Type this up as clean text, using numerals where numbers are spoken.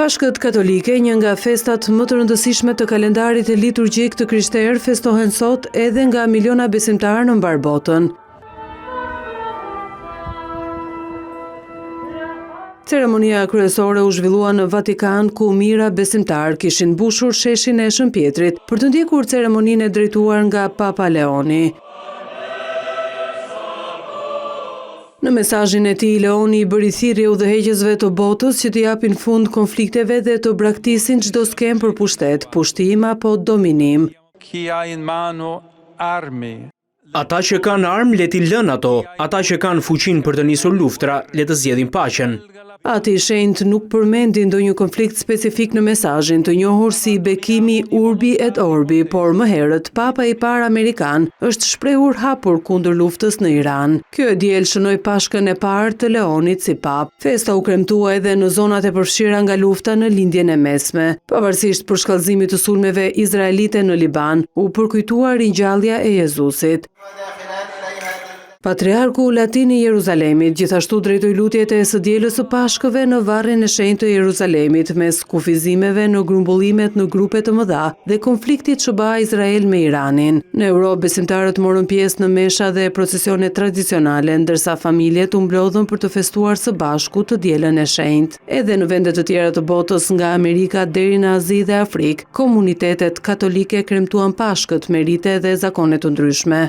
Pashkët katolike, një nga festat më të rëndësishme të kalendarit liturgjik të krishterë, festohen sot edhe nga miliona besimtarë në mbar botën. Ceremonia kryesore u zhvillua në Vatikan, ku mijëra besimtarë kishin mbushur sheshin e Shën Pjetrit për të ndjekur ceremoninë e drejtuar nga Papa Leoni. Në mesazhin e tij, Leoni i bëri thirrje udhëheqësve të botës që të japin fund konflikteve dhe të braktisin çdo skem për pushtet, pushtim apo dominim. Ata që kanë armë, le t'i lënë ato. Ata që kanë fuqinë për të nisur luftra, le të zgjedhin paqen. Ati i shenjtë nuk përmendi ndonjë konflikt specifik në mesazhin të njohur si bekimi Urbi et Orbi, por më herët Papa i parë amerikan është shprehur hapur kundër luftës në Iran. Kjo e diel shënoi Pashkën e parë të Leonit si pap. Festa u kremtua edhe në zonat e përfshira nga lufta në lindjen e mesme. Pavarësisht për shkallëzimit të sulmeve izraelite në Liban, u përkujtua ringjallja e Jezusit. Patriarku Latin i Jeruzalemit gjithashtu drejtoi lutjet e së dielës së Pashkëve në varrin e shenjtë të Jeruzalemit mes kufizimeve në grumbullimet në grupe të mëdha dhe konfliktit që ba Izrael me Iranin. Në Europë besimtarët morën pjesë në mesha dhe procesione tradicionale, ndërsa familjet u mblodhën për të festuar së bashku të dielën e shenjtë. Edhe në vende të tjera të botës, nga Amerika deri në Azi dhe Afrikë, komunitetet katolike kremtuan Pashkët me rite dhe zakone të ndryshme.